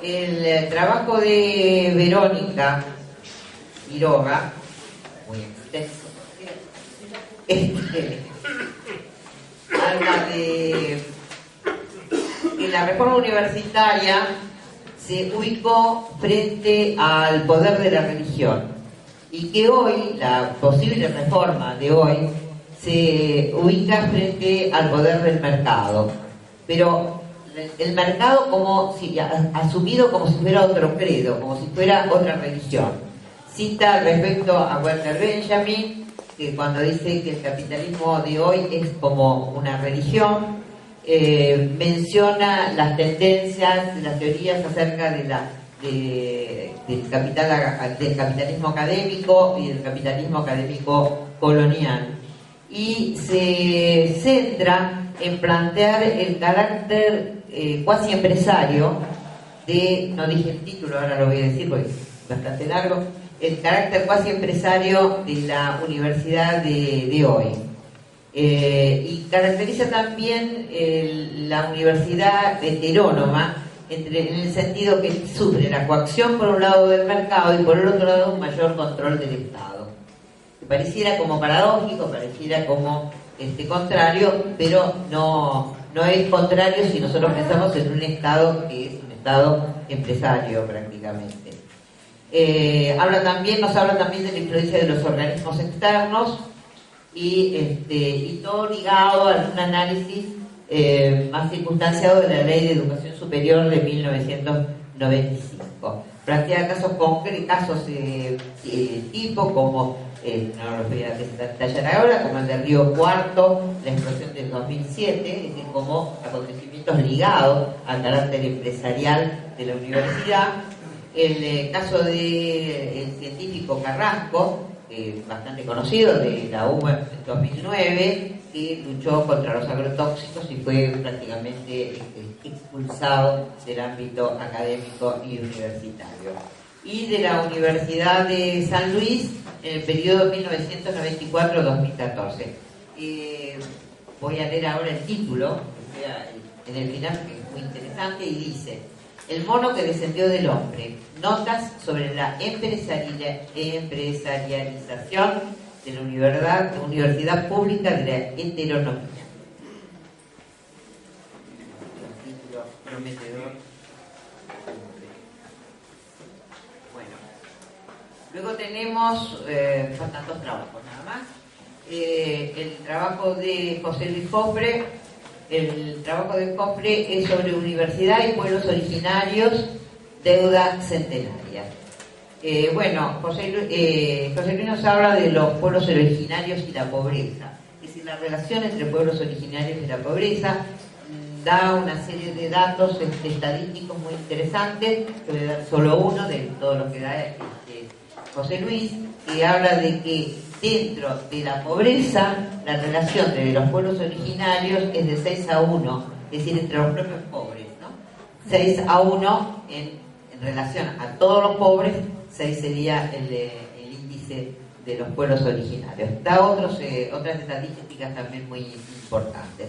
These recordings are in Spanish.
El trabajo de Verónica Quiroga, muy extenso, habla de que la reforma universitaria se ubicó frente al poder de la religión y que hoy, la posible reforma de hoy, se ubica frente al poder del mercado, pero el mercado como si asumido como si fuera otro credo, como si fuera otra religión. Cita respecto a Walter Benjamin, que cuando dice que el capitalismo de hoy es como una religión, menciona las tendencias, las teorías acerca de del capitalismo académico y del capitalismo académico colonial, y se centra en plantear el carácter cuasi empresario no dije el título, ahora lo voy a decir porque es bastante largo, el carácter cuasi empresario de la universidad de hoy. Y caracteriza también la universidad heterónoma, en el sentido que sufre la coacción por un lado del mercado y por el otro lado un mayor control del Estado. Pareciera como paradójico, pareciera como contrario, pero no es contrario si nosotros pensamos en un Estado que es un Estado empresario prácticamente. Nos habla también de la influencia de los organismos externos y todo ligado a un análisis más circunstanciado de la Ley de Educación Superior de 1995. Plantea casos tipo como, no los voy a detallar ahora, como el del Río Cuarto, la explosión del 2007, es decir, como acontecimientos ligados al carácter empresarial de la universidad. El caso del científico Carrasco, bastante conocido, de la UBA en 2009, que luchó contra los agrotóxicos y fue prácticamente expulsado del ámbito académico y universitario. Y de la Universidad de San Luis en el periodo 1994-2014. Voy a leer ahora el título, en el final, que es muy interesante, y dice: El mono que descendió del hombre, notas sobre la empresarialización de la universidad pública de la heteronomía. Un título prometedor. Bueno, luego tenemos, faltan dos trabajos nada más. El trabajo de José Luis Jofre. El trabajo de Jofre es sobre universidad y pueblos originarios, deuda centenaria. José Luis nos habla de los pueblos originarios y la pobreza. Es decir, la relación entre pueblos originarios y la pobreza. Da una serie de datos estadísticos muy interesantes, que voy a dar solo uno de todo lo que da José Luis, que habla de que dentro de la pobreza, la relación de los pueblos originarios es de 6-1, es decir, entre los propios pobres, ¿no? 6-1 en relación a todos los pobres, 6 sería el índice de los pueblos originarios. Da otras estadísticas también muy importantes.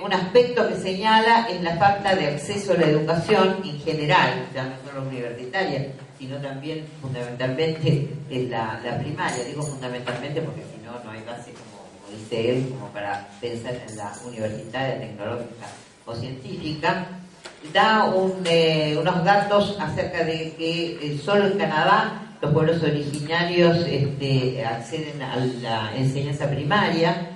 Un aspecto que señala es la falta de acceso a la educación en general, ya no solo universitaria, sino también fundamentalmente en la primaria. Digo fundamentalmente porque si no, no hay base, como dice él, como para pensar en la universitaria, tecnológica o científica. Da unos datos acerca de que solo en Canadá los pueblos originarios acceden a la enseñanza primaria.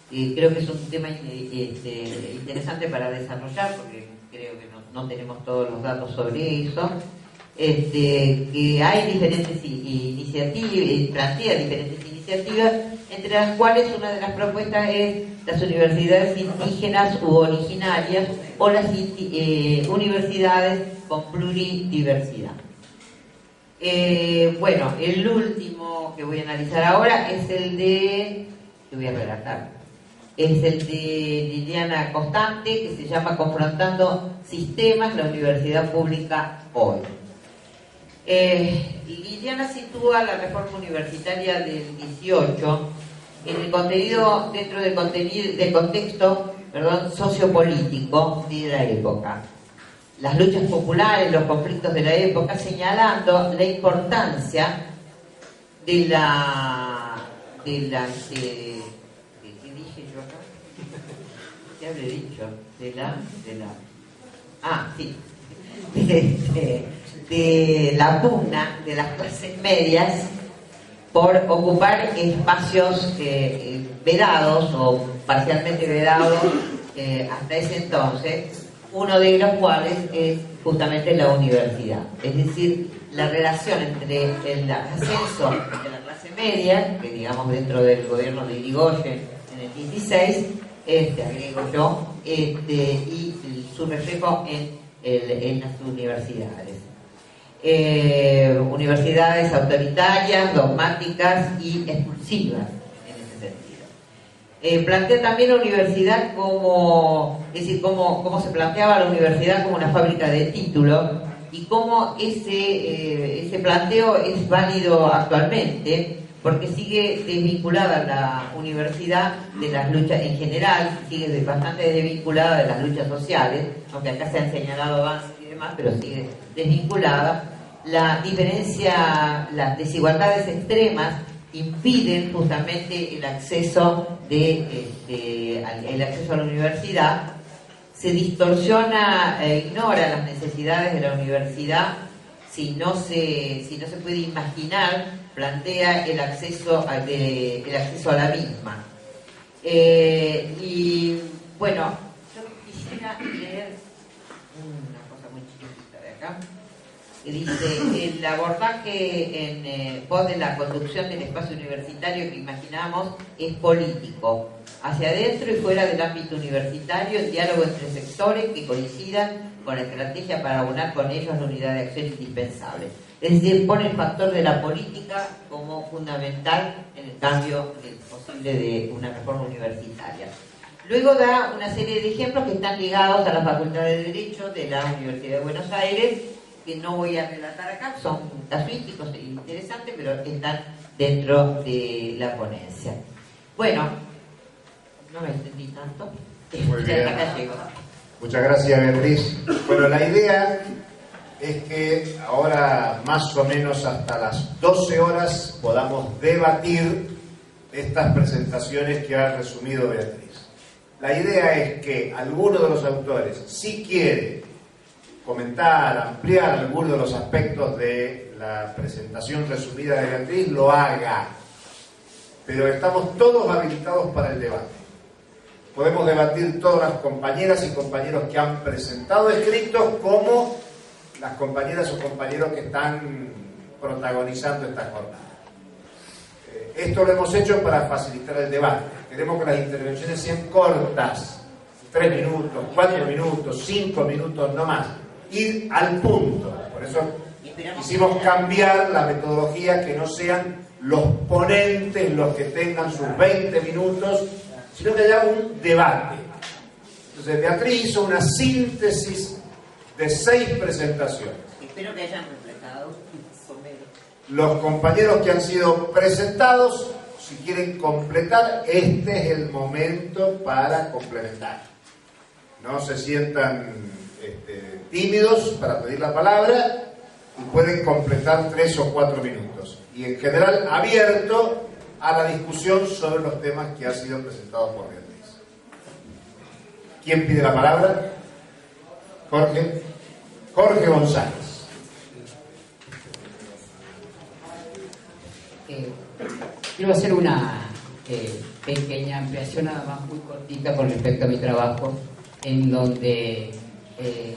Creo que es un tema interesante para desarrollar, porque creo que no tenemos todos los datos sobre eso. Que hay diferentes iniciativas, plantea diferentes iniciativas, entre las cuales una de las propuestas es las universidades indígenas u originarias o las universidades con pluridiversidad. El último que voy a analizar ahora es el de Liliana Constante, que se llama Confrontando Sistemas, la Universidad Pública Hoy. Liliana sitúa la reforma universitaria del 18 en el contenido, dentro del contexto sociopolítico de la época. las luchas populares, los conflictos de la época, señalando la importancia de ¿qué dije yo acá? ¿Qué habré dicho? De la pugna de las clases medias por ocupar espacios vedados o parcialmente vedados hasta ese entonces, uno de los cuales es justamente la universidad. Es decir, la relación entre el ascenso de la clase media, que digamos dentro del gobierno de Irigoyen en el 16, agrego yo, y su reflejo en las universidades. Universidades autoritarias, dogmáticas y expulsivas en ese sentido. Plantea también la universidad como, es decir, cómo se planteaba la universidad como una fábrica de títulos y cómo ese planteo es válido actualmente, porque sigue desvinculada la universidad de las luchas en general, sigue bastante desvinculada de las luchas sociales, aunque acá se han señalado avances y demás, pero sigue desvinculada. La diferencia, las desigualdades extremas impiden justamente el acceso el acceso a la universidad. Se distorsiona e ignora las necesidades de la universidad si no se puede imaginar, plantea el acceso a la misma. Y bueno, yo quisiera leer una cosa muy chiquitita de acá. Dice: el abordaje en pos de la conducción del espacio universitario que imaginamos es político, hacia adentro y fuera del ámbito universitario, el diálogo entre sectores que coincidan con la estrategia para abonar con ellos la unidad de acción indispensable. Es decir, pone el factor de la política como fundamental en el cambio posible de una reforma universitaria. Luego da una serie de ejemplos que están ligados a la Facultad de Derecho de la Universidad de Buenos Aires, que no voy a relatar acá, son casuísticos e interesantes, pero están dentro de la ponencia. Bueno, no me extendí tanto. Muy bien. Acá llego. Muchas gracias, Beatriz. Bueno, la idea es que ahora más o menos hasta las 12 horas podamos debatir estas presentaciones que ha resumido Beatriz. La idea es que alguno de los autores, si quiere comentar, ampliar algunos de los aspectos de la presentación resumida de Beatriz, lo haga. Pero estamos todos habilitados para el debate. Podemos debatir todas las compañeras y compañeros que han presentado escritos, como las compañeras o compañeros que están protagonizando esta jornada. Esto lo hemos hecho para facilitar el debate. Queremos que las intervenciones sean cortas, 3 minutos, 4 minutos, 5 minutos, no más. Ir al punto. Por eso quisimos cambiar la metodología, que no sean los ponentes los que tengan sus 20 minutos, sino que haya un debate. Entonces Beatriz hizo una síntesis de 6 presentaciones. Espero que hayan reflejado los compañeros que han sido presentados. Si quieren completar, este es el momento para complementar. No se sientan tímidos para pedir la palabra y pueden completar 3 o 4 minutos. Y en general abierto a la discusión sobre los temas que han sido presentados por Beatriz. ¿Quién pide la palabra? Jorge González. Quiero hacer una pequeña ampliación, nada más muy cortita, con respecto a mi trabajo, en donde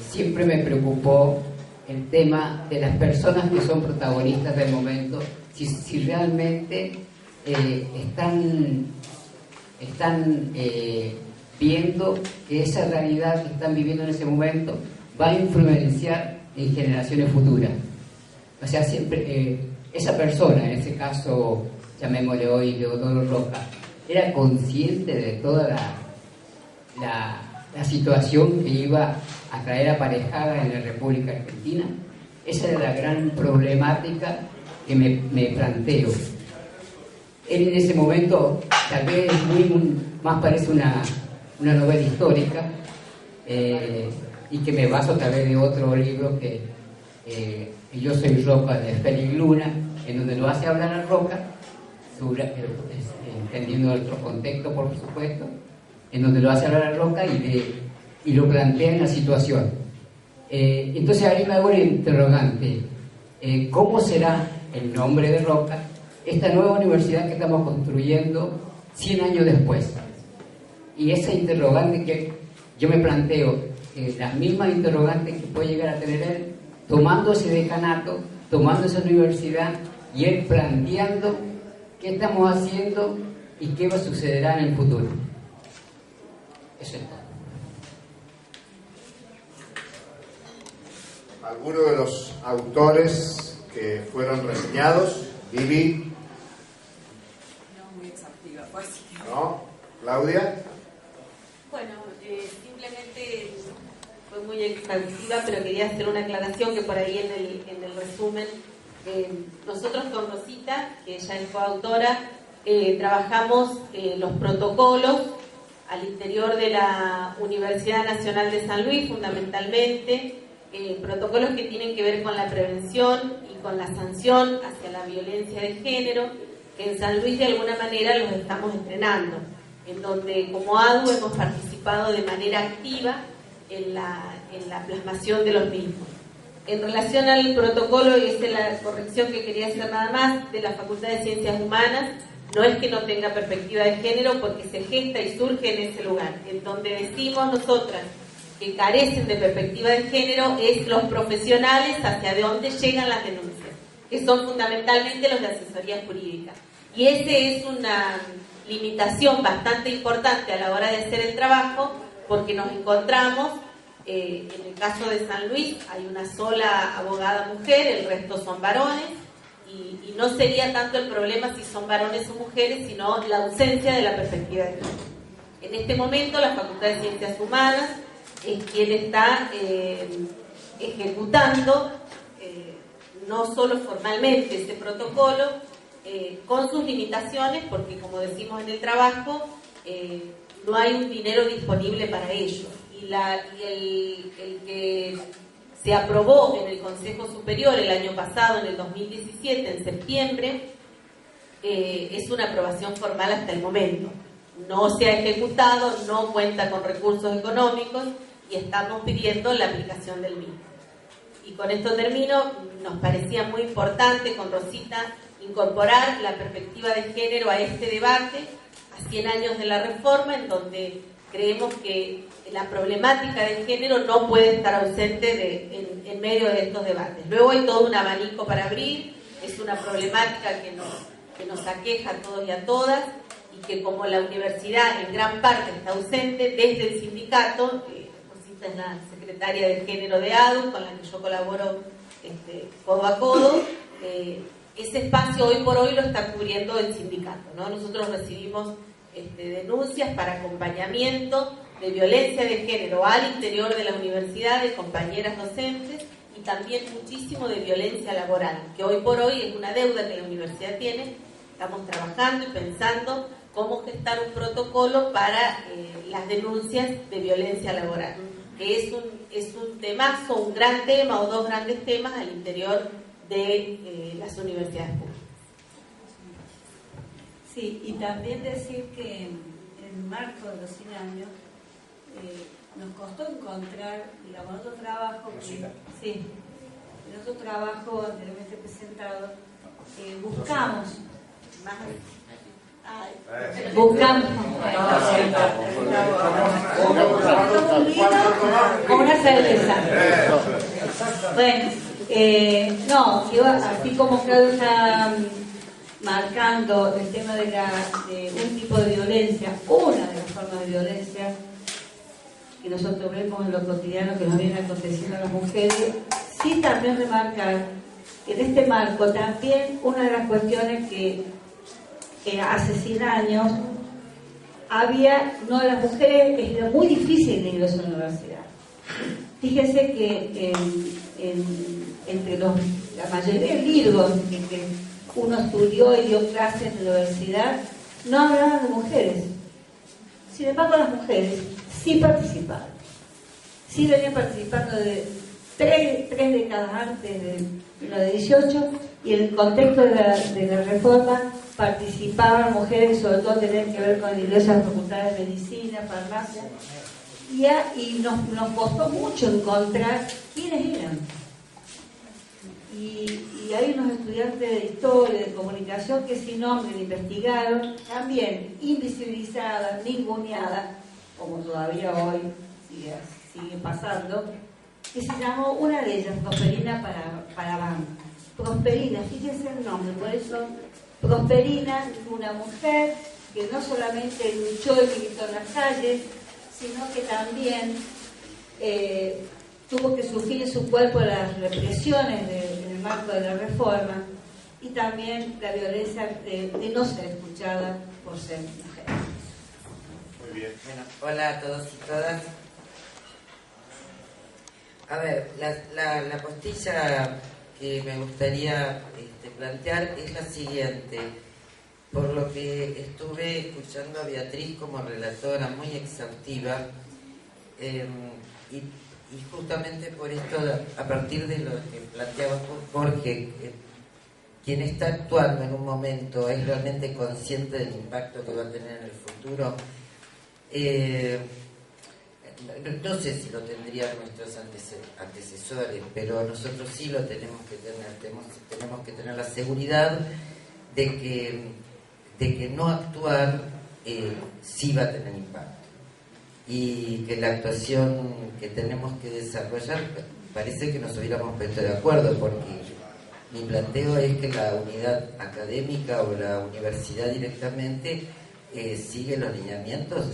siempre me preocupó el tema de las personas que son protagonistas del momento, si realmente están viendo que esa realidad que están viviendo en ese momento va a influenciar en generaciones futuras. O sea, siempre esa persona, en ese caso llamémosle hoy Deodoro Roca, era consciente de toda la situación que iba a traer aparejada en la República Argentina. Esa era la gran problemática que me planteo. Él en ese momento, tal vez más parece una novela histórica, y que me baso a través de otro libro que Yo soy Roca, de Félix Luna, en donde lo hace hablar a Roca, entendiendo otro contexto, por supuesto, en donde lo hace hablar a Roca y lo plantea en la situación. Entonces ahí me hago el interrogante, ¿cómo será el nombre de Roca, esta nueva universidad que estamos construyendo 100 años después? Y esa interrogante que yo me planteo, las mismas interrogantes que puede llegar a tener él, tomando ese decanato, tomando esa universidad, y él planteando qué estamos haciendo y qué va a suceder en el futuro. Eso es todo. ¿Alguno de los autores que fueron reseñados? Vivi. No muy exhaustiva, pues. ¿No? ¿Claudia? Bueno, simplemente fue muy exhaustiva, pero quería hacer una aclaración que por ahí en el resumen, nosotros con Rosita, que ella es coautora, trabajamos los protocolos al interior de la Universidad Nacional de San Luis, fundamentalmente, protocolos que tienen que ver con la prevención y con la sanción hacia la violencia de género, que en San Luis de alguna manera los estamos estrenando, en donde como ADU hemos participado de manera activa en la plasmación de los mismos. En relación al protocolo, y esa es la corrección que quería hacer nada más, de la Facultad de Ciencias Humanas, no es que no tenga perspectiva de género, porque se gesta y surge en ese lugar. En donde decimos nosotras que carecen de perspectiva de género es los profesionales hacia dónde llegan las denuncias, que son fundamentalmente los de asesoría jurídica. Y ese es una limitación bastante importante a la hora de hacer el trabajo, porque nos encontramos, en el caso de San Luis, hay una sola abogada mujer, el resto son varones, y no sería tanto el problema si son varones o mujeres, sino la ausencia de la perspectiva de género. En este momento, la Facultad de Ciencias Humanas es quien está ejecutando, no solo formalmente, este protocolo, con sus limitaciones, porque como decimos en el trabajo, no hay un dinero disponible para ello. Y el que se aprobó en el Consejo Superior el año pasado, en el 2017, en septiembre, es una aprobación formal hasta el momento. No se ha ejecutado, no cuenta con recursos económicos y estamos pidiendo la aplicación del mismo. Y con esto termino. Nos parecía muy importante con Rosita incorporar la perspectiva de género a este debate a 100 años de la reforma, en donde creemos que la problemática de género no puede estar ausente en medio de estos debates. Luego hay todo un abanico para abrir, es una problemática que nos aqueja a todos y a todas, y que como la universidad en gran parte está ausente, desde el sindicato, Rosita es la secretaria de género de ADU, con la que yo colaboro codo a codo, ese espacio hoy por hoy lo está cubriendo el sindicato, ¿no? Nosotros recibimos denuncias para acompañamiento de violencia de género al interior de la universidad, de compañeras docentes, y también muchísimo de violencia laboral, que hoy por hoy es una deuda que la universidad tiene. Estamos trabajando y pensando cómo gestar un protocolo para las denuncias de violencia laboral, que es un temazo, un gran tema o dos grandes temas al interior de las universidades públicas. Sí, y también decir que en el marco de los 100 años nos costó encontrar, digamos, otro trabajo que, sí, en otro trabajo anteriormente presentado, buscamos una cerveza. Bueno, no, así como Claudio está marcando el tema de un tipo de violencia, una de las formas de violencia que nosotros vemos en lo cotidiano que nos viene aconteciendo a las mujeres, sí también remarcar que en este marco también una de las cuestiones que hace 100 años había, no, las mujeres era muy difícil el ingreso a la universidad. Fíjense que entre la mayoría de libros que uno estudió y dio clases en la universidad, no hablaban de mujeres. Sin embargo, las mujeres sí participaban. sí venía participando de tres décadas antes de 1918, y en el contexto de la reforma participaban mujeres, sobre todo tenían que ver con diversas facultades de medicina, farmacia, y nos costó mucho encontrar quiénes eran. Y hay unos estudiantes de historia, de comunicación, que sin nombre investigaron, también invisibilizadas, ninguneadas, como todavía hoy sigue pasando, que se llamó, una de ellas, Prosperina Paraván. Prosperina, fíjense el nombre, por eso Prosperina fue una mujer que no solamente luchó y militó en las calles, sino que también tuvo que sufrir en su cuerpo las represiones en el marco de la reforma, y también la violencia de no ser escuchada por ser mujer. Muy bien. Bueno, hola a todos y todas. A ver, la postilla que me gustaría plantear es la siguiente. Por lo que estuve escuchando a Beatriz como relatora muy exhaustiva, y justamente por esto, a partir de lo que planteaba Jorge, quien está actuando en un momento es realmente consciente del impacto que va a tener en el futuro. No sé si lo tendrían nuestros antecesores, pero nosotros sí lo tenemos que tener. Tenemos que tener la seguridad de que no actuar sí va a tener impacto, y que la actuación que tenemos que desarrollar, parece que nos hubiéramos puesto de acuerdo, porque mi planteo es que la unidad académica o la universidad directamente sigue los lineamientos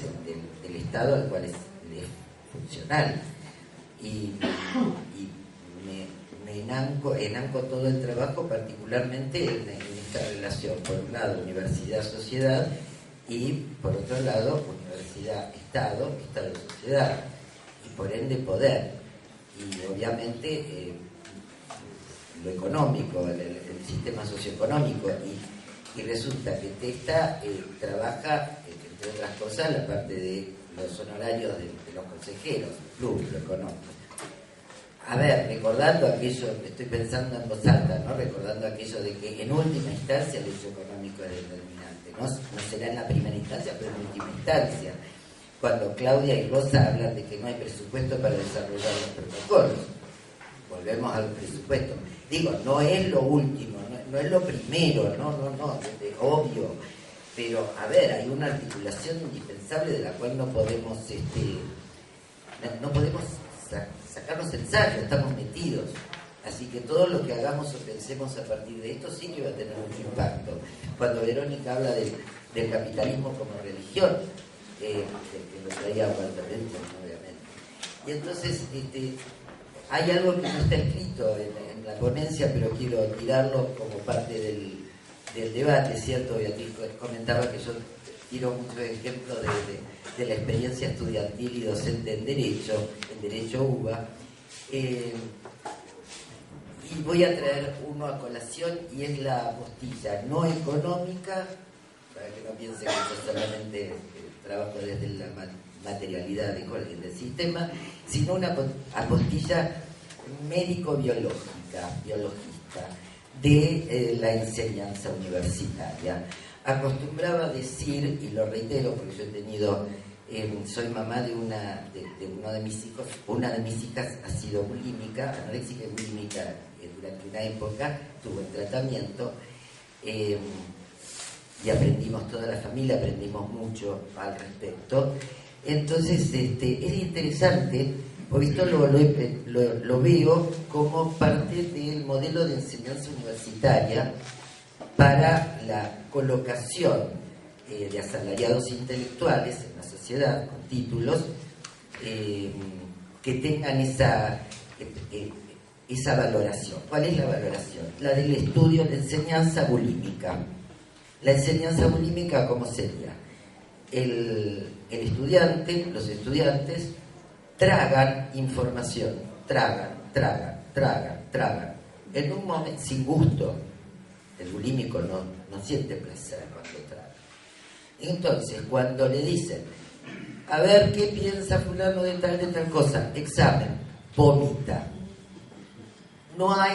del Estado al cual es funcional, y me enanco todo el trabajo particularmente en esta relación, por un lado universidad-sociedad, y por otro lado universidad-estado, estado-sociedad, y por ende poder, y obviamente lo económico, el sistema socioeconómico, y resulta que TESTA trabaja, entre otras cosas, la parte de los honorarios de los consejeros, plus lo económico. A ver, recordando aquello, estoy pensando en voz alta, ¿no? Recordando aquello de que en última instancia el hecho económico es determinante, no será en la primera instancia, pero en última instancia, cuando Claudia y Rosa hablan de que no hay presupuesto para desarrollar los protocolos. Volvemos al presupuesto. Digo, no es lo último, no es lo primero, no, obvio, pero a ver, hay una articulación indispensable de la cual no podemos sacarnos el saco, estamos metidos. Así que todo lo que hagamos o pensemos a partir de esto sí que va a tener mucho impacto. Cuando Verónica habla del capitalismo como religión, que lo traía Walter Benjamin, obviamente. Y entonces hay algo que no está escrito en la ponencia, pero quiero tirarlo como parte del debate, ¿cierto? Beatriz comentaba que yo tiro muchos ejemplos de la experiencia estudiantil y docente en Derecho UBA. Y voy a traer uno a colación, y es la apostilla no económica, para que no piensen que yo solamente trabajo desde la materialidad del sistema, sino una apostilla médico-biologista, de la enseñanza universitaria. Acostumbraba a decir, y lo reitero porque yo he tenido, soy mamá de uno de mis hijos, una de mis hijas ha sido bulímica, anoréxica y bulímica durante una época, tuvo el tratamiento, y aprendimos, toda la familia aprendimos mucho al respecto. Entonces es interesante, porque esto lo veo como parte del modelo de enseñanza universitaria para la colocación de asalariados intelectuales en la sociedad con títulos que tengan esa valoración. ¿Cuál es la valoración? La del estudio de enseñanza bulímica. La enseñanza bulímica, ¿cómo sería? El estudiante, los estudiantes tragan información, tragan, en un momento sin gusto. El bulímico no siente placer cuando traga. Entonces, cuando le dicen, a ver qué piensa fulano de tal cosa. Examen, vomita. No hay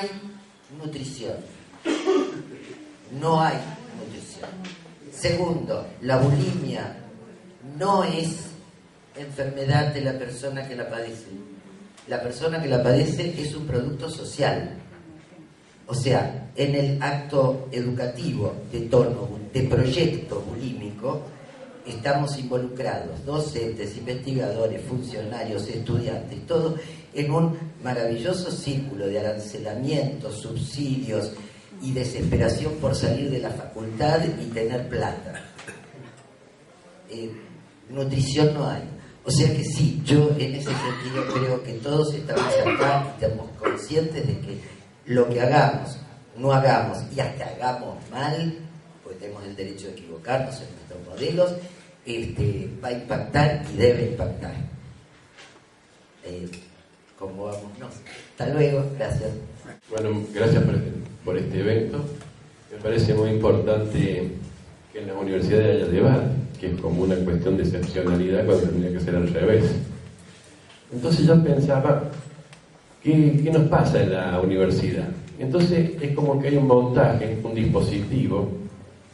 nutrición. No hay nutrición. Segundo, la bulimia no es enfermedad de la persona que la padece. La persona que la padece es un producto social. O sea, en el acto educativo de tono, de proyecto bulímico, estamos involucrados, docentes, investigadores, funcionarios, estudiantes, todo en un maravilloso círculo de arancelamientos, subsidios y desesperación por salir de la facultad y tener plata. Nutrición no hay. O sea que sí, yo en ese sentido creo que todos estamos acá y estamos conscientes de que lo que hagamos, no hagamos y hasta hagamos mal, porque tenemos el derecho de equivocarnos en nuestros modelos, va a impactar y debe impactar. ¿Cómo vamos? No. Hasta luego, gracias. Bueno, gracias por este evento. Me parece muy importante que en las universidades haya debate, que es como una cuestión de excepcionalidad cuando tendría que ser al revés. Entonces yo pensaba, ¿qué nos pasa en la universidad? Entonces es como que hay un montaje, un dispositivo,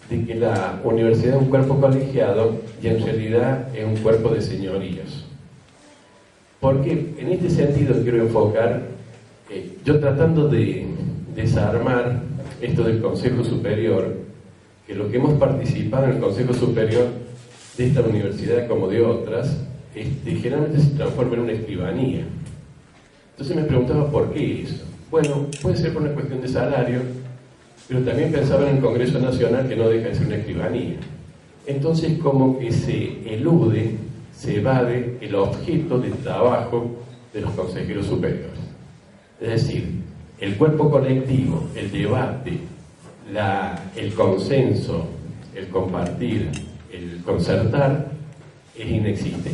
de que la universidad es un cuerpo colegiado y en realidad es un cuerpo de señoríos. Porque en este sentido quiero enfocar, yo tratando de desarmar esto del Consejo Superior, que lo que hemos participado en el Consejo Superior de esta universidad como de otras, generalmente se transforma en una escribanía. Entonces me preguntaba por qué eso. Bueno, puede ser por una cuestión de salario, pero también pensaba en el Congreso Nacional, que no deja de ser una escribanía. Entonces como que se elude, se evade el objeto de trabajo de los consejeros superiores. Es decir, el cuerpo colectivo, el debate, el consenso, el compartir, el concertar, es inexistente.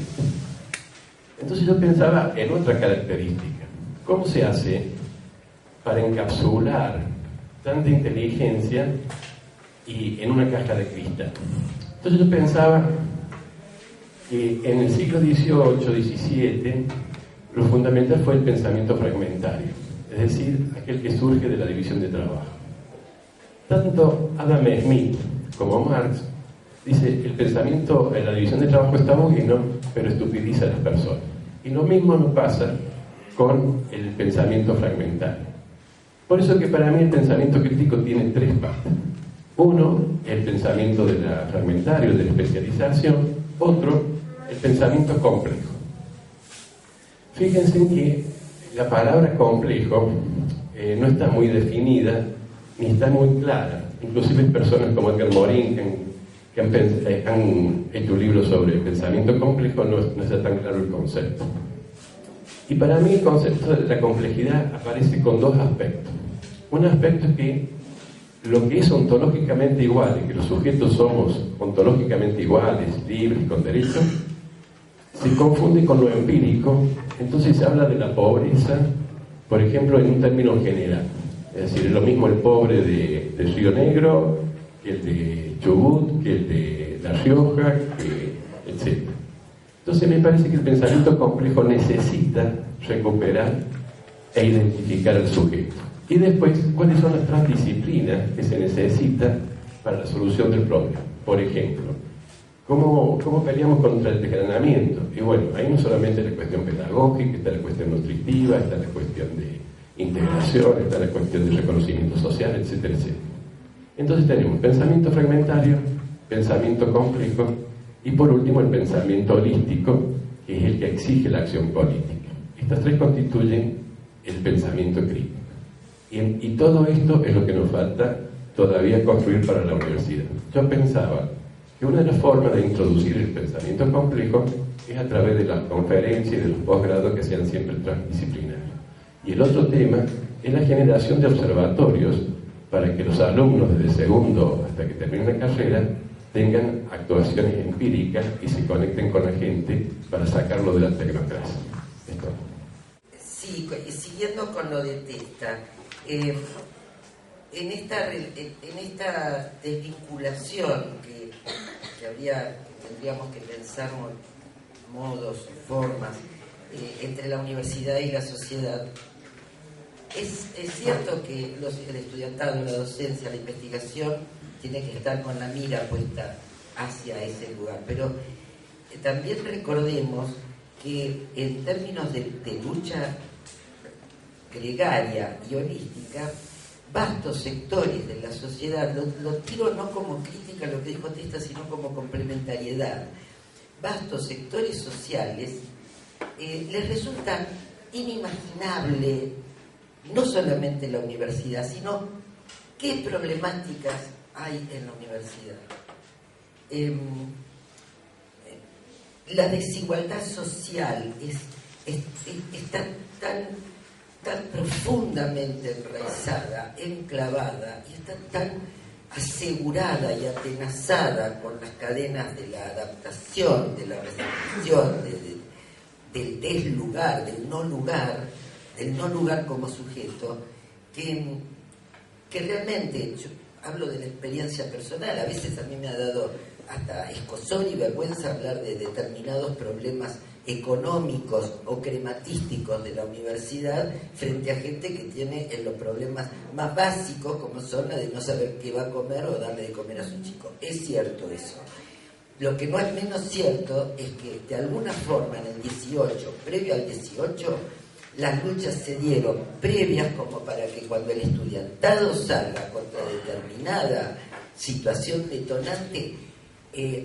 Entonces yo pensaba en otra característica. ¿Cómo se hace para encapsular tanta inteligencia y en una caja de cristal? Entonces yo pensaba que en el siglo XVIII, XVII, lo fundamental fue el pensamiento fragmentario, es decir, aquel que surge de la división de trabajo. Tanto Adam Smith como Marx dice, el pensamiento en la división de trabajo está bueno, pero estupidiza a las personas. Y lo mismo nos pasa con el pensamiento fragmentario. Por eso que para mí el pensamiento crítico tiene tres partes. Uno, el pensamiento de la fragmentario, de la especialización. Otro, el pensamiento complejo. Fíjense que la palabra complejo no está muy definida ni está muy clara. Inclusive personas como Edgar Morin, que han hecho un libro sobre el pensamiento complejo, no está tan claro el concepto. Y para mí el concepto de la complejidad aparece con dos aspectos. Un aspecto es que lo que es ontológicamente igual, y que los sujetos somos ontológicamente iguales, libres, con derechos, se confunde con lo empírico. Entonces se habla de la pobreza, por ejemplo, en un término general. Es decir, es lo mismo el pobre de Río Negro que el de Chubut, que el de La Rioja, etc. Entonces me parece que el pensamiento complejo necesita recuperar e identificar al sujeto. Y después, ¿cuáles son las transdisciplinas que se necesitan para la solución del problema? Por ejemplo, ¿cómo peleamos contra el desgranamiento? Y bueno, ahí no solamente la cuestión pedagógica, está la cuestión nutritiva, está la cuestión de integración, está la cuestión de reconocimiento social, etcétera, etcétera. Entonces tenemos pensamiento fragmentario, pensamiento complejo y por último el pensamiento holístico, que es el que exige la acción política. Estas tres constituyen el pensamiento crítico. Y todo esto es lo que nos falta todavía construir para la universidad. Yo pensaba que una de las formas de introducir el pensamiento complejo es a través de las conferencias y de los posgrados que sean siempre transdisciplinarios. Y el otro tema es la generación de observatorios para que los alumnos desde segundo hasta que terminen la carrera tengan actuaciones empíricas y se conecten con la gente para sacarlo de la tecnocracia. Esto. Sí, siguiendo con lo de Testa, en esta desvinculación que tendríamos que pensar modos, formas, entre la universidad y la sociedad. Es cierto que el estudiantado, la docencia, la investigación tiene que estar con la mira puesta hacia ese lugar, pero también recordemos que en términos de lucha gregaria y holística, vastos sectores de la sociedad, lo tiro no como crítica a lo que dijo Testa, sino como complementariedad, vastos sectores sociales les resulta inimaginable no solamente la universidad, sino qué problemáticas hay en la universidad. La desigualdad social está tan profundamente enraizada, enclavada, y está tan asegurada y atenazada con las cadenas de la adaptación, de la restricción, del deslugar, del no lugar como sujeto, que realmente, yo hablo de la experiencia personal, a veces a mí me ha dado hasta escozor y vergüenza hablar de determinados problemas económicos o crematísticos de la universidad frente a gente que tiene los problemas más básicos, como son la de no saber qué va a comer o darle de comer a su chico. Es cierto eso. Lo que no es menos cierto es que de alguna forma en el 18, previo al 18, las luchas se dieron previas como para que cuando el estudiantado salga contra determinada situación detonante,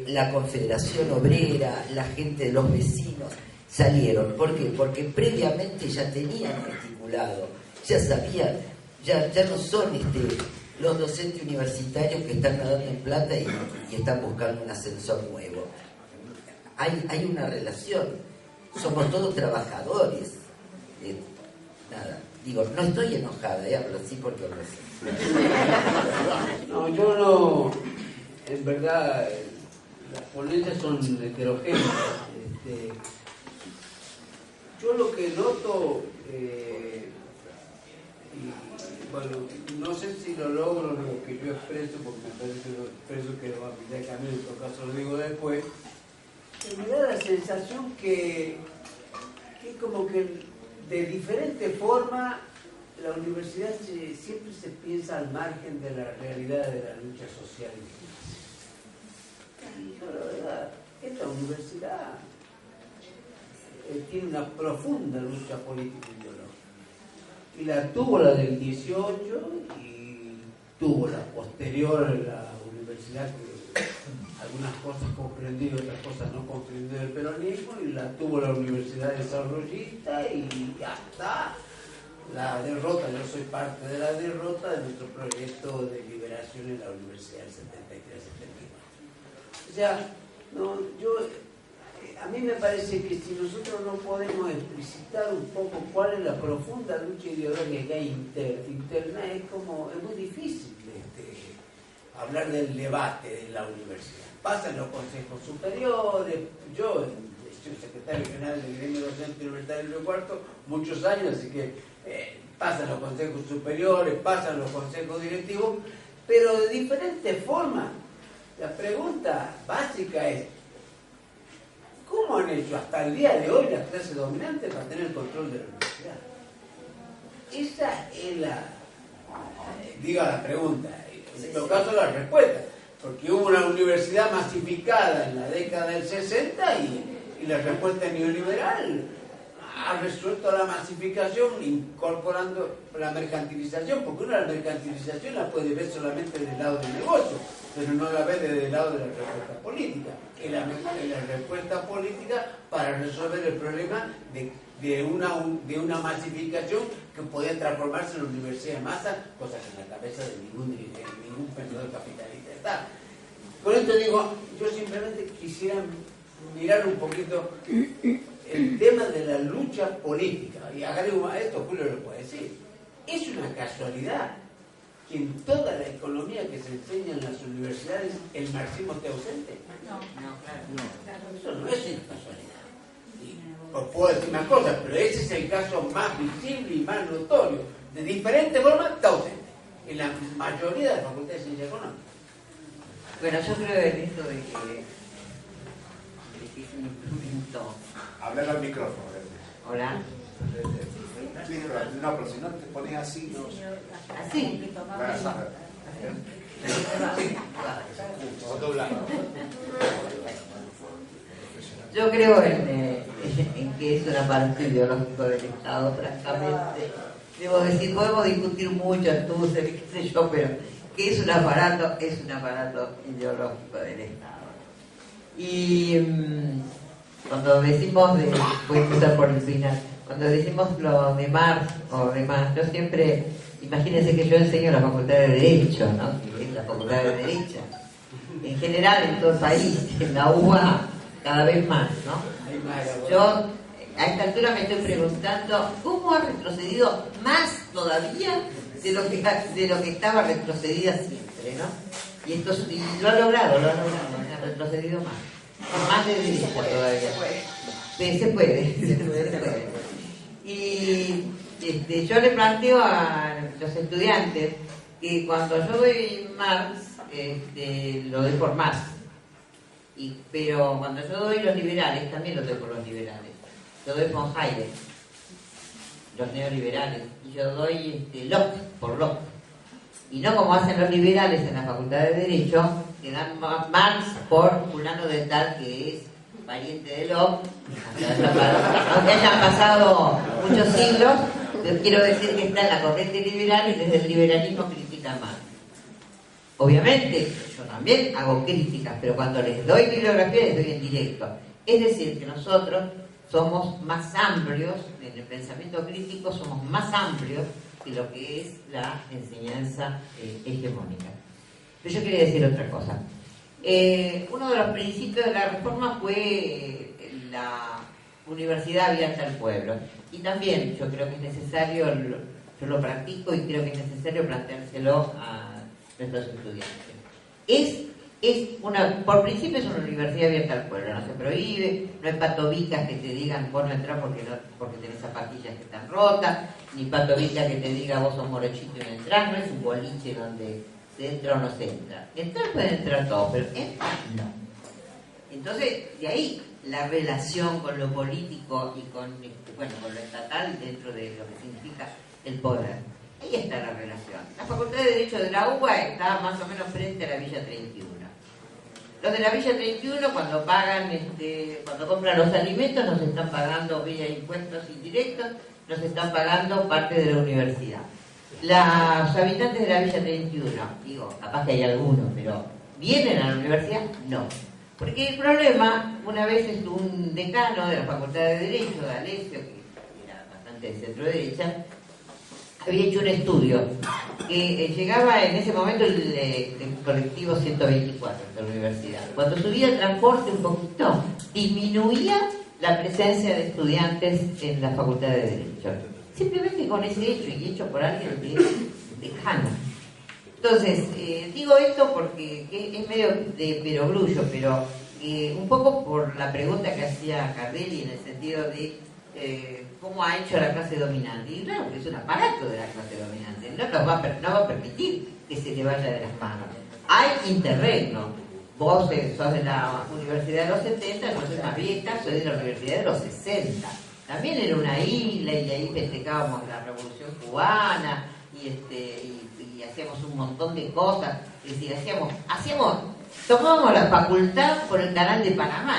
la Confederación Obrera, la gente de los vecinos salieron. ¿Por qué? Porque previamente ya tenían articulado, ya sabían, ya no son los docentes universitarios que están nadando en plata y están buscando un ascensor nuevo. Hay una relación, somos todos trabajadores. Nada, digo, no estoy enojada, hablo así porque lo sé. No, yo no, en verdad, las ponencias son heterogéneas. Yo lo que noto, bueno, no sé si lo logro lo que yo expreso, porque me parece que lo expreso que va a pillar camino, en todo caso lo digo después, me da la sensación que como que de diferente forma la universidad siempre se piensa al margen de la realidad de la lucha social. Y yo, la verdad, esta universidad tiene una profunda lucha político-ideológica. Y la tuvo la del 18 y tuvo la posterior, la universidad que algunas cosas comprendió y otras cosas no comprendió del peronismo, y la tuvo la universidad desarrollista y hasta la derrota. Yo soy parte de la derrota de nuestro proyecto de liberación en la universidad del 73-74. O sea, no, a mí me parece que si nosotros no podemos explicitar un poco cuál es la profunda lucha ideológica que hay interna, es muy difícil hablar del debate de la universidad. Pasan los consejos superiores, yo soy secretario general del gremio docente universitario de Río Cuarto muchos años, así que pasan los consejos superiores, pasan los consejos directivos, pero de diferentes formas. La pregunta básica es: ¿cómo han hecho hasta el día de hoy las clases dominantes para tener el control de la universidad? Esa es la pregunta. En todo caso, la respuesta. Porque hubo una universidad masificada en la década del 60 y la respuesta neoliberal ha resuelto la masificación incorporando la mercantilización, porque uno la mercantilización la puede ver solamente del lado del negocio, pero no la ve desde el lado de la respuesta política. Es la respuesta política para resolver el problema de una masificación que podía transformarse en una universidad de masa, cosa que en la cabeza de ningún pensador capitalista está. Por esto digo, yo simplemente quisiera mirar un poquito el tema de la lucha política, y agrego a esto, Julio lo puede decir. Es una casualidad que en toda la economía que se enseña en las universidades el marxismo esté ausente. No, claro. Eso no es una casualidad. Os puedo decir más cosas, pero ese es el caso más visible y más notorio. De diferente forma está ausente en la mayoría de las facultades de ciencia económica. Bueno, yo creo en esto de que es un instrumento. Hablar al micrófono. Hola. Sí, no, pero si no te pones así, no. Así. Yo creo en que es un aparato ideológico del Estado, francamente. Debo decir, podemos discutir mucho, entonces, qué sé yo, pero que es un aparato ideológico del Estado. Y cuando decimos, voy a empezar por el final, cuando decimos lo de Marx o demás, yo siempre, imagínense que yo enseño en la Facultad de Derecho, ¿no? Que es la Facultad de Derecho. En general, en todo el país, en la UBA, cada vez más, ¿no? Yo, a esta altura me estoy preguntando, ¿cómo ha retrocedido más todavía de lo que estaba retrocedida siempre, ¿no? Y lo ha logrado, ha retrocedido más de derecha todavía. Se puede. Y yo le planteo a los estudiantes que cuando yo doy Marx, lo doy por Marx. Pero cuando yo doy los liberales, también lo doy por los liberales. Yo doy por Hayek, los neoliberales. Y yo doy Locke por Locke. Y no como hacen los liberales en la Facultad de Derecho, que dan Marx por fulano de tal que es pariente de Locke. Aunque hayan pasado muchos siglos, yo quiero decir que está en la corriente liberal y desde el liberalismo critica a Marx. Obviamente, yo también hago críticas, pero cuando les doy bibliografía les doy en directo. Es decir, que nosotros somos más amplios, en el pensamiento crítico somos más amplios que lo que es la enseñanza hegemónica. Pero yo quería decir otra cosa. Uno de los principios de la reforma fue la universidad abierta al pueblo. Y también yo creo que es necesario, yo lo practico y creo que es necesario planteárselo a nuestros estudiantes. Por principio es una universidad abierta al pueblo, no se prohíbe, no hay patobicas que te digan vos no entrás porque tenés zapatillas que están rotas, ni patobicas que te diga vos sos morochito y no entrás, no es un boliche donde se entra o no se entra. Entrar pueden entrar todos, pero entrar no. Entonces, de ahí la relación con lo político y con lo estatal dentro de lo que significa el poder. Ahí está la relación. La Facultad de Derecho de la UBA está más o menos frente a la Villa 31. Los de la Villa 31 cuando pagan, cuando compran los alimentos nos están pagando vía impuestos indirectos, nos están pagando parte de la universidad. Los habitantes de la Villa 31, digo, capaz que hay algunos, pero ¿vienen a la universidad? No. Porque el problema, una vez estuvo un decano de la Facultad de Derecho, de Alessio, que era bastante de centro derecha, había hecho un estudio que llegaba en ese momento el colectivo 124 de la universidad. Cuando subía el transporte un poquito, disminuía la presencia de estudiantes en la Facultad de Derecho. Simplemente con ese hecho, y hecho por alguien que es decano. Entonces, digo esto porque es medio de perogrullo, pero un poco por la pregunta que hacía Cardelli en el sentido de cómo ha hecho la clase dominante. Y claro, que es un aparato de la clase dominante, no va a permitir que se le vaya de las manos. Hay interregno. Vos sos de la Universidad de los 70, yo soy más vieja, soy de la Universidad de los 60. También era una isla y ahí festejábamos la Revolución Cubana y hacíamos un montón de cosas. Es decir, tomábamos la facultad por el canal de Panamá,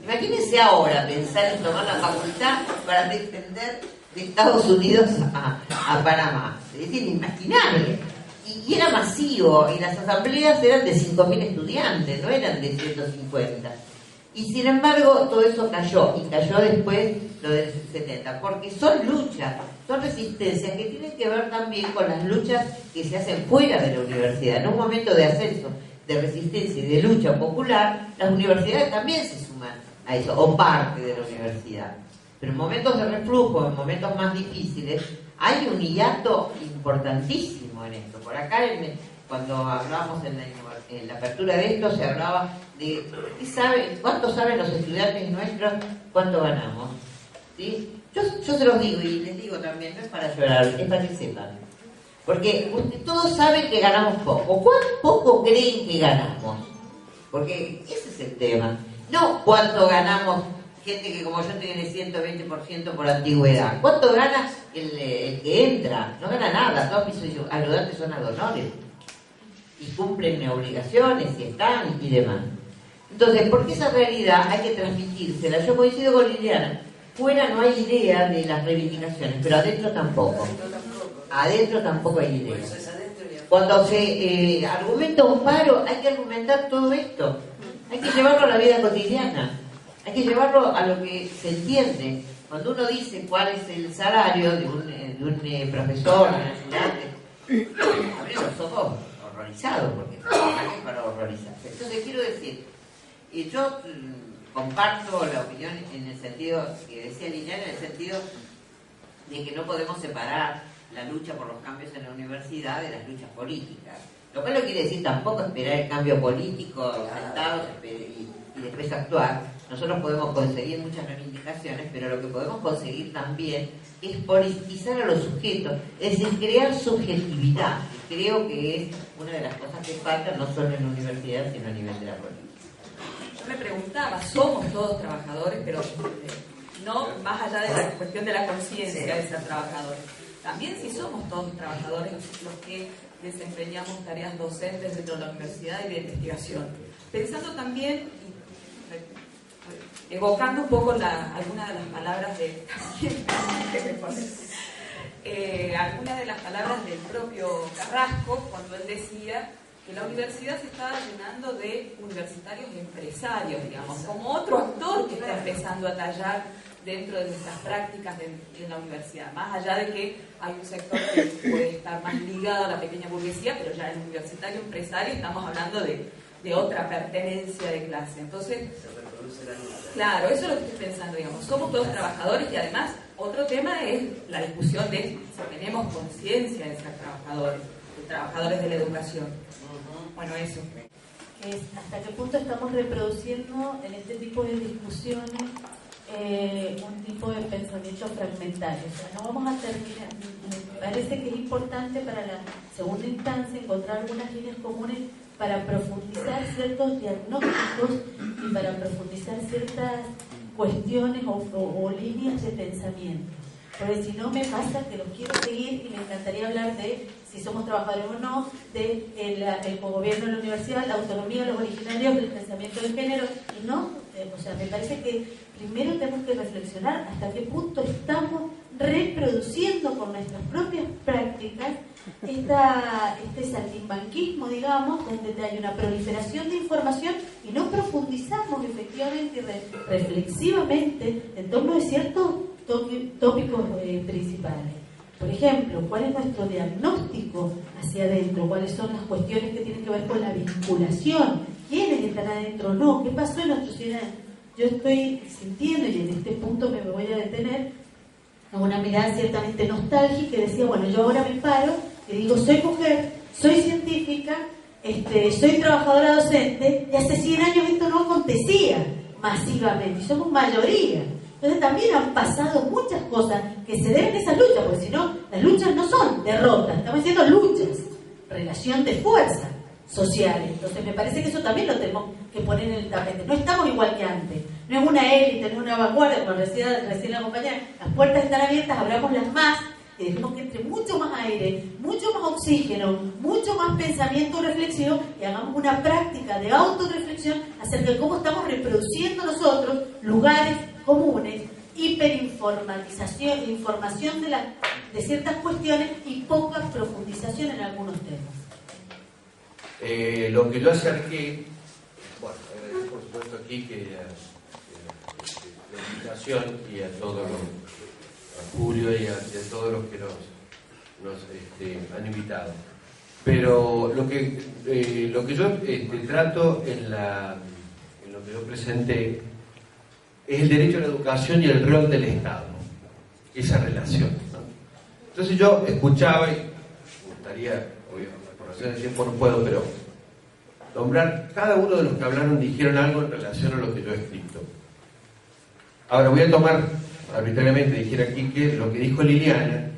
imagínense ahora pensar en tomar la facultad para defender de Estados Unidos a Panamá. Es inimaginable. Y era masivo, y las asambleas eran de 5.000 estudiantes, no eran de 150. Y sin embargo, todo eso cayó, y cayó después lo del 70, porque son luchas, son resistencias que tienen que ver también con las luchas que se hacen fuera de la universidad. En un momento de ascenso, de resistencia y de lucha popular, las universidades también se suman a eso, o parte de la universidad. Pero en momentos de reflujo, en momentos más difíciles, hay un hiato importantísimo en esto. Por acá, cuando hablábamos en la apertura de esto, se hablaba de cuánto saben los estudiantes nuestros, cuánto ganamos. ¿Sí? Yo se los digo y les digo también, no es para llorar, es para que sepan. Porque todos saben que ganamos poco. ¿Cuán poco creen que ganamos? Porque ese es el tema. No cuánto ganamos gente que como yo tiene 120% por antigüedad. ¿Cuánto gana el que entra? No gana nada, todos mis ayudantes son ad honorem y cumplen obligaciones y están y demás. Entonces, porque esa realidad hay que transmitírsela. Yo coincido con Liliana, fuera no hay idea de las reivindicaciones, pero adentro tampoco. Adentro tampoco hay idea. Cuando se argumenta un paro, hay que argumentar todo esto. Hay que llevarlo a la vida cotidiana. Hay que llevarlo a lo que se entiende. Cuando uno dice cuál es el salario de un profesor, de un estudiante, abrir los ojos horrorizados, porque es para horrorizarse. Entonces quiero decir, yo comparto la opinión en el sentido que decía Liliana, en el sentido de que no podemos separar la lucha por los cambios en la universidad de las luchas políticas. Lo cual no quiere decir tampoco esperar el cambio político sentados y después actuar. Nosotros podemos conseguir muchas reivindicaciones, pero lo que podemos conseguir también es politizar a los sujetos, es decir, crear subjetividad. Y creo que es una de las cosas que faltan, no solo en la universidad, sino a nivel de la política. Yo me preguntaba, somos todos trabajadores, pero no más allá de la cuestión de la conciencia de ser trabajadores. También si somos todos trabajadores los que desempeñamos tareas docentes dentro de la universidad y de investigación. Pensando también, evocando un poco algunas de las palabras de algunas de las palabras del propio Carrasco, cuando él decía que la universidad se estaba llenando de universitarios empresarios, digamos, como otro actor que está empezando a tallar dentro de nuestras prácticas en la universidad, más allá de que hay un sector que puede estar más ligado a la pequeña burguesía, pero ya el universitario empresario estamos hablando de otra pertenencia de clase. Entonces, claro, eso es lo que estoy pensando, digamos, somos todos trabajadores y además otro tema es la discusión de si tenemos conciencia de ser trabajadores de la educación. Bueno, eso. ¿Hasta qué punto estamos reproduciendo en este tipo de discusiones un tipo de pensamiento fragmentario? O sea, no vamos a terminar. Me parece que es importante para la segunda instancia encontrar algunas líneas comunes para profundizar ciertos diagnósticos y para profundizar ciertas cuestiones o líneas de pensamiento. Porque si no me pasa que los quiero seguir y me encantaría hablar de si somos trabajadores o no, de el cogobierno de la universidad, la autonomía de los originarios, del pensamiento de género, y no, o sea, me parece que primero tenemos que reflexionar hasta qué punto estamos reproduciendo con nuestras propias prácticas este saltimbanquismo, digamos, donde hay una proliferación de información y no profundizamos efectivamente y reflexivamente en torno de ciertos tópicos principales. Por ejemplo, ¿cuál es nuestro diagnóstico hacia adentro? ¿Cuáles son las cuestiones que tienen que ver con la vinculación? ¿Quiénes están adentro o no? ¿Qué pasó en nuestro ciudad? Yo estoy sintiendo, y en este punto me voy a detener, a una mirada ciertamente nostálgica, que decía, bueno, yo ahora me paro y digo, soy mujer, soy científica, soy trabajadora docente, y hace 100 años esto no acontecía masivamente, y somos mayoría. Entonces también han pasado muchas cosas que se deben a esas luchas, porque si no, las luchas no son derrotas, estamos diciendo luchas, relación de fuerza sociales. Entonces me parece que eso también lo tenemos que poner en el tapete. No estamos igual que antes, no es una élite, no es una vanguardia, como recién la compañera, las puertas están abiertas, abrámoslas más y dejemos que entre mucho más aire, mucho más oxígeno, mucho más pensamiento reflexivo y hagamos una práctica de autorreflexión acerca de cómo estamos reproduciendo nosotros lugares comunes, hiperinformatización, información de ciertas cuestiones y poca profundización en algunos temas. Lo que yo acerqué, bueno, agradecer por supuesto aquí que la invitación y a todos a Julio y a todos los que nos han invitado. Pero lo que yo trato en lo que yo presenté es el derecho a la educación y el rol del Estado, esa relación, ¿no? Entonces yo escuchaba y me gustaría, por razones de tiempo no puedo, pero nombrar, cada uno de los que hablaron dijeron algo en relación a lo que yo he escrito. Ahora voy a tomar arbitrariamente, dijera aquí, que lo que dijo Liliana,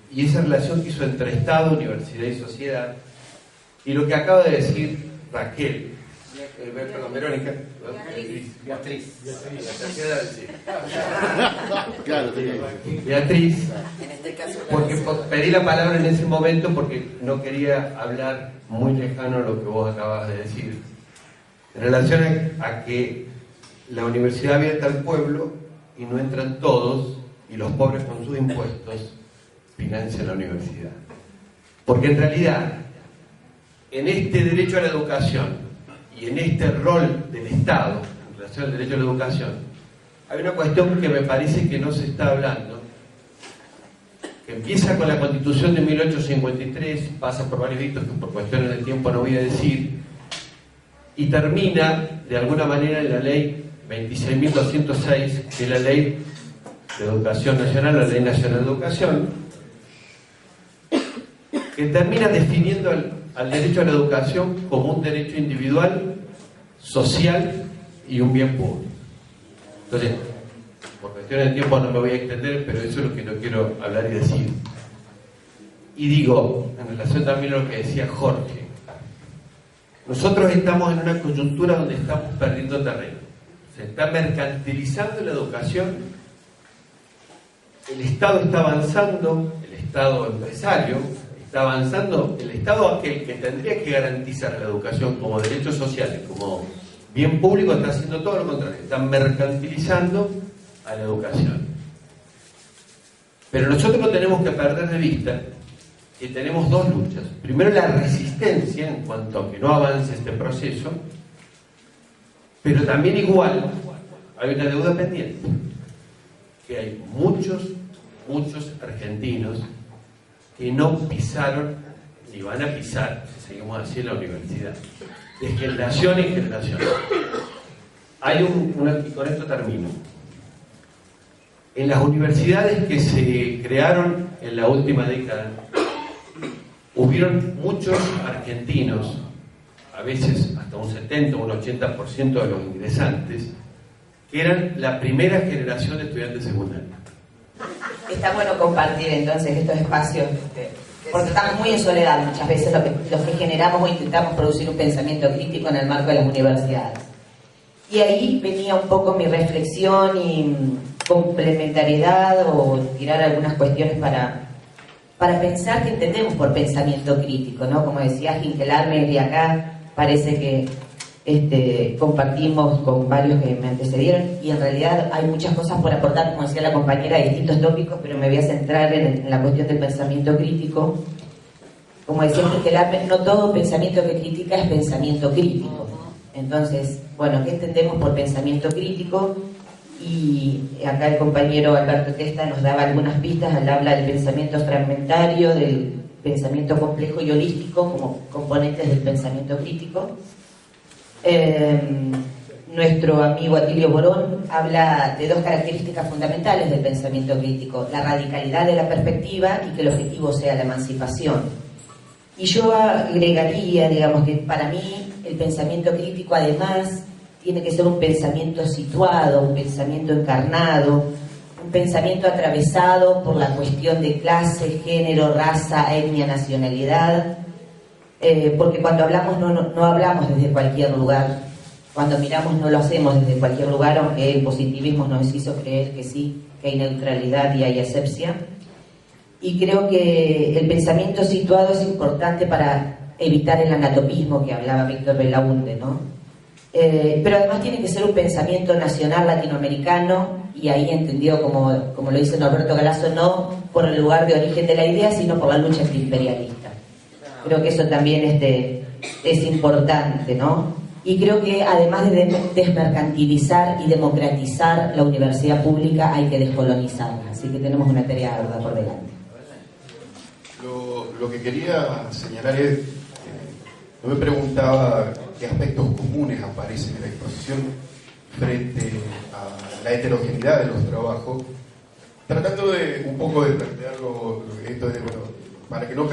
y esa relación que hizo entre Estado, universidad y sociedad, y lo que acaba de decir Raquel, Perdón, Verónica. Beatriz. La tercera, sí. Claro, Beatriz, En este caso, porque pedí la palabra en ese momento porque no quería hablar muy lejano a lo que vos acabas de decir. En relación a que la universidad abierta al pueblo y no entran todos, y los pobres con sus impuestos financian la universidad. Porque en realidad, en este derecho a la educación y en este rol del Estado en relación al derecho a la educación, hay una cuestión que me parece que no se está hablando, que empieza con la Constitución de 1853, pasa por varios hitos que por cuestiones de tiempo no voy a decir, y termina de alguna manera en la ley 26.206, que es la ley de educación nacional, la ley nacional de educación, que termina definiendo al derecho a la educación como un derecho individual, social y un bien público. Entonces, por cuestiones de tiempo no me voy a extender, pero eso es lo que no quiero hablar y decir. Y digo, en relación también a lo que decía Jorge, nosotros estamos en una coyuntura donde estamos perdiendo terreno. Se está mercantilizando la educación, el Estado está avanzando, el Estado empresario está avanzando, el Estado aquel que tendría que garantizar la educación como derechos sociales, como bien público, está haciendo todo lo contrario, está mercantilizando a la educación. Pero nosotros no tenemos que perder de vista que tenemos dos luchas. Primero, la resistencia en cuanto a que no avance este proceso, pero también igual hay una deuda pendiente, que hay muchos argentinos que no pisaron ni van a pisar, si seguimos así, en la universidad, de generación en generación. Hay y con esto termino. En las universidades que se crearon en la última década, hubieron muchos argentinos, a veces hasta un 70 o un 80% de los ingresantes, que eran la primera generación de estudiantes secundarios. Está bueno compartir entonces estos espacios, porque estamos muy en soledad muchas veces los que generamos o intentamos producir un pensamiento crítico en el marco de las universidades. Y ahí venía un poco mi reflexión y complementariedad o tirar algunas cuestiones para pensar qué entendemos por pensamiento crítico, ¿no? Como decía Hinkelarmer, y acá parece que compartimos con varios que me antecedieron, y en realidad hay muchas cosas por aportar, como decía la compañera, de distintos tópicos, pero me voy a centrar en la cuestión del pensamiento crítico. Como decía Hinkelarmer, no todo pensamiento que critica es pensamiento crítico. Entonces, bueno, ¿qué entendemos por pensamiento crítico? Y acá el compañero Alberto Testa nos daba algunas pistas al hablar del pensamiento fragmentario, del pensamiento complejo y holístico como componentes del pensamiento crítico. Nuestro amigo Atilio Borón habla de dos características fundamentales del pensamiento crítico: la radicalidad de la perspectiva y que el objetivo sea la emancipación. Y yo agregaría, digamos, que para mí el pensamiento crítico además tiene que ser un pensamiento situado, un pensamiento encarnado, un pensamiento atravesado por la cuestión de clase, género, raza, etnia, nacionalidad, porque cuando hablamos no hablamos desde cualquier lugar, cuando miramos no lo hacemos desde cualquier lugar, aunque el positivismo nos hizo creer que sí, que hay neutralidad y hay asepsia. Y creo que el pensamiento situado es importante para evitar el anatopismo que hablaba Víctor Belaunde, ¿no? Pero además tiene que ser un pensamiento nacional latinoamericano, y ahí entendido como lo dice Norberto Galasso, no por el lugar de origen de la idea, sino por la lucha antiimperialista. Creo que eso también es importante, ¿no? Y creo que además de desmercantilizar y democratizar la universidad pública, hay que descolonizarla. Así que tenemos una tarea ardua por delante. Lo que quería señalar es, yo me preguntaba qué aspectos comunes aparecen en la exposición frente a la heterogeneidad de los trabajos, tratando de un poco de plantearlo, esto de, bueno, para que no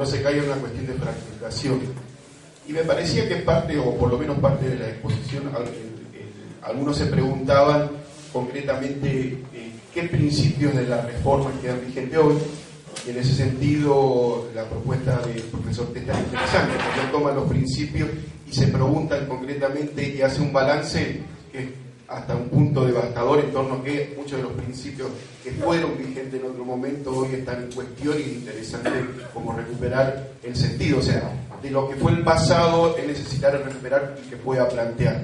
se caiga en una cuestión de fragmentación. Y me parecía que parte, o por lo menos parte de la exposición, algunos se preguntaban concretamente qué principios de la reforma quedan vigentes hoy. Y en ese sentido, la propuesta del profesor Testa es interesante, porque él toma los principios y se preguntan concretamente y hace un balance que es hasta un punto devastador en torno a que muchos de los principios que fueron vigentes en otro momento hoy están en cuestión, y es interesante como recuperar el sentido, o sea, de lo que fue el pasado es necesario recuperar y que pueda plantear.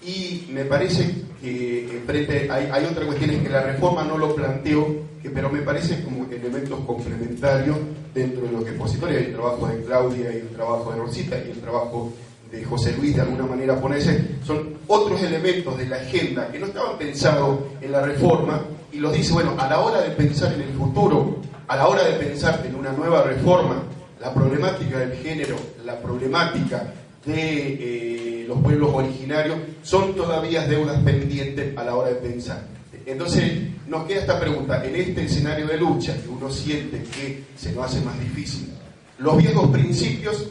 Y me parece que hay otra cuestión, es que la reforma no lo planteó, pero me parece como elementos complementarios dentro de lo que es positoria. Hay el trabajo de Claudia y el trabajo de Rosita y el trabajo de José Luis, de alguna manera ponerse, son otros elementos de la agenda que no estaban pensados en la reforma, y los dice, bueno, a la hora de pensar en el futuro, a la hora de pensar en una nueva reforma, la problemática del género, la problemática de los pueblos originarios, son todavía deudas pendientes a la hora de pensar. Entonces nos queda esta pregunta, en este escenario de lucha que uno siente que se nos hace más difícil, los viejos principios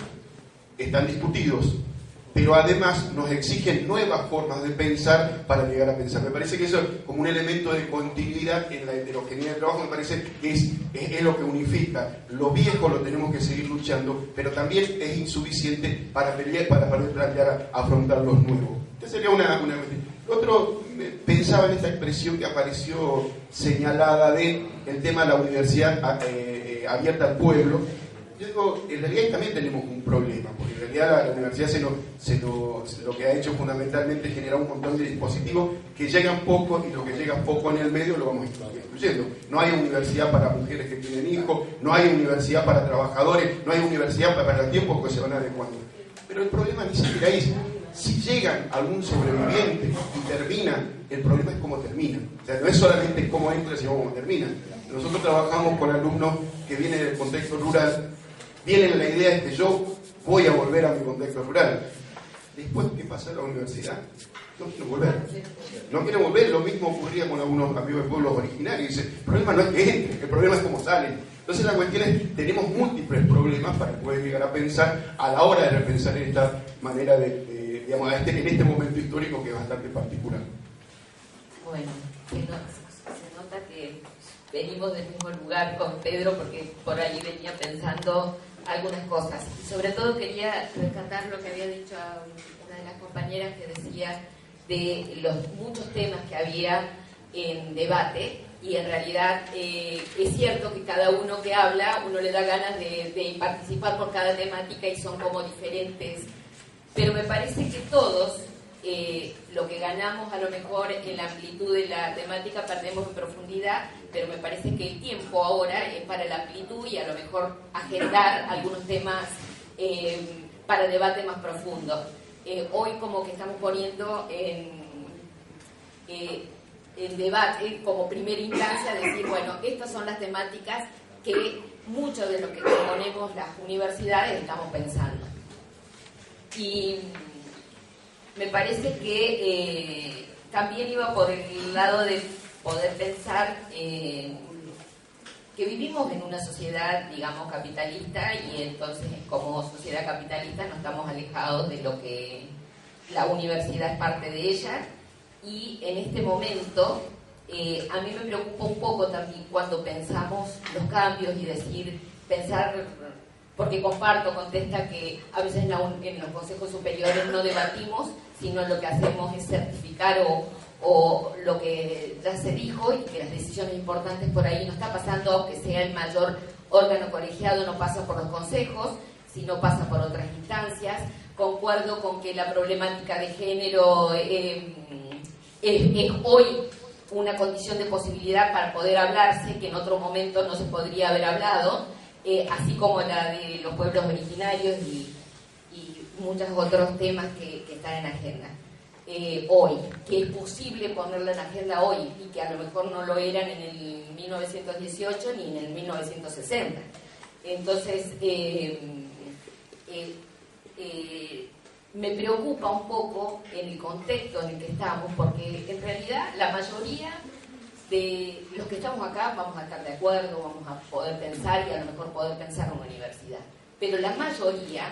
están discutidos, pero además nos exigen nuevas formas de pensar para llegar a pensar. Me parece que eso es como un elemento de continuidad en la heterogeneidad del trabajo, me parece que es lo que unifica. Lo viejo lo tenemos que seguir luchando, pero también es insuficiente para poder plantear afrontar los nuevos. Esta sería una cuestión. Otro, pensaba en esta expresión que apareció señalada de el tema de la universidad abierta al pueblo. Yo digo, en realidad también tenemos un problema, porque en realidad la universidad lo que ha hecho fundamentalmente es generar un montón de dispositivos que llegan poco, y lo que llega poco en el medio lo vamos excluyendo. No hay universidad para mujeres que tienen hijos, no hay universidad para trabajadores, no hay universidad para los tiempos que se van adecuando. Pero el problema ni siquiera es si llegan algún sobreviviente y termina, el problema es cómo termina. O sea, no es solamente cómo entra, sino cómo termina. Nosotros trabajamos con alumnos que vienen del contexto rural, vienen la idea de que yo voy a volver a mi contexto rural. Después, ¿qué pasa en la universidad? No quiero volver. No quiero volver. Lo mismo ocurría con algunos amigos de pueblos originarios. Dice, el problema no es que entren, el problema es cómo salen. Entonces la cuestión es, tenemos múltiples problemas para poder llegar a pensar a la hora de repensar en esta manera digamos, en este momento histórico que es bastante particular. Bueno, se nota que venimos del mismo lugar con Pedro, porque por ahí venía pensando algunas cosas. Y sobre todo quería rescatar lo que había dicho una de las compañeras, que decía de los muchos temas que había en debate, y en realidad es cierto que cada uno que habla, uno le da ganas de participar por cada temática, y son como diferentes, pero me parece que todos lo que ganamos a lo mejor en la amplitud de la temática perdemos en profundidad, pero me parece que el tiempo ahora es para la amplitud y a lo mejor agendar algunos temas para debate más profundo. Hoy como que estamos poniendo en debate como primera instancia, decir, bueno, estas son las temáticas que muchos de los que componemos las universidades estamos pensando. Y me parece que también iba por el lado de poder pensar que vivimos en una sociedad, digamos, capitalista, y entonces como sociedad capitalista no estamos alejados de lo que la universidad es parte de ella. Y en este momento a mí me preocupa un poco también cuando pensamos los cambios y pensar, porque contesta que a veces en los consejos superiores no debatimos, sino lo que hacemos es certificar o lo que ya se dijo, y que las decisiones importantes por ahí no está pasando, aunque sea el mayor órgano colegiado, no pasa por los consejos, sino pasa por otras instancias. Concuerdo con que la problemática de género es hoy una condición de posibilidad para poder hablarse, que en otro momento no se podría haber hablado, así como la de los pueblos originarios y muchos otros temas que están en agenda hoy, que es posible ponerla en agenda hoy, y que a lo mejor no lo eran en el 1918 ni en el 1960. Entonces me preocupa un poco en el contexto en el que estamos, porque en realidad la mayoría de los que estamos acá vamos a estar de acuerdo, vamos a poder pensar, y a lo mejor poder pensar en una universidad, pero la mayoría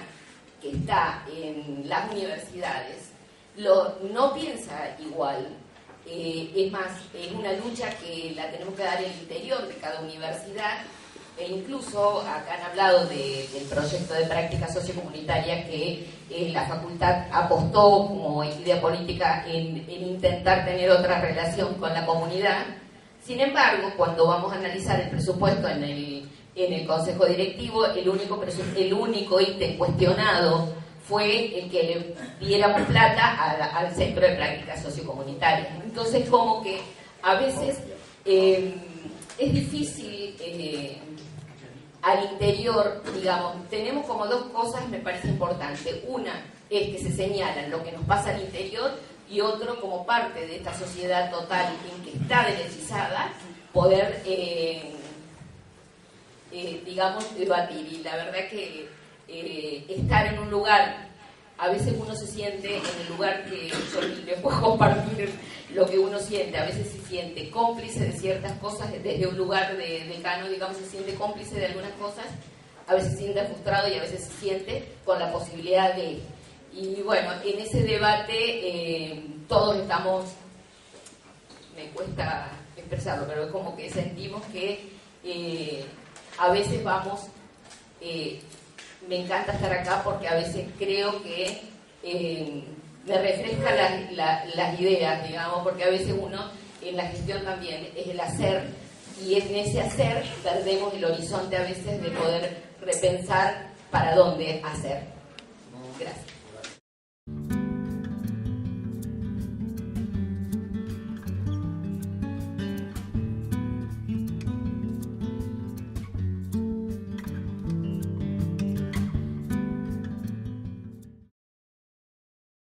que está en las universidades no piensa igual. Es más, es una lucha que la tenemos que dar en el interior de cada universidad, E incluso acá han hablado del proyecto de práctica sociocomunitaria que la facultad apostó como idea política en intentar tener otra relación con la comunidad. Sin embargo, cuando vamos a analizar el presupuesto en el Consejo Directivo, el único ítem cuestionado fue el que le diéramos plata al Centro de Prácticas Sociocomunitarias. Entonces, como que a veces es difícil al interior, digamos, tenemos como dos cosas, me parece importante. Una es que se señalan lo que nos pasa al interior, y otro, como parte de esta sociedad total en que está derechizada, poder, digamos, debatir. Y la verdad que estar en un lugar, a veces uno se siente en el lugar que yo les puedo compartir lo que uno siente, a veces se siente cómplice de ciertas cosas, desde un lugar de decano, digamos, se siente cómplice de algunas cosas, a veces se siente frustrado y a veces se siente con la posibilidad de... Y bueno, en ese debate todos estamos, me cuesta expresarlo, pero es como que sentimos que a veces vamos, me encanta estar acá porque a veces creo que me refresca las ideas, digamos, porque a veces uno en la gestión también es el hacer, y en ese hacer perdemos el horizonte a veces de poder repensar para dónde hacer. Gracias.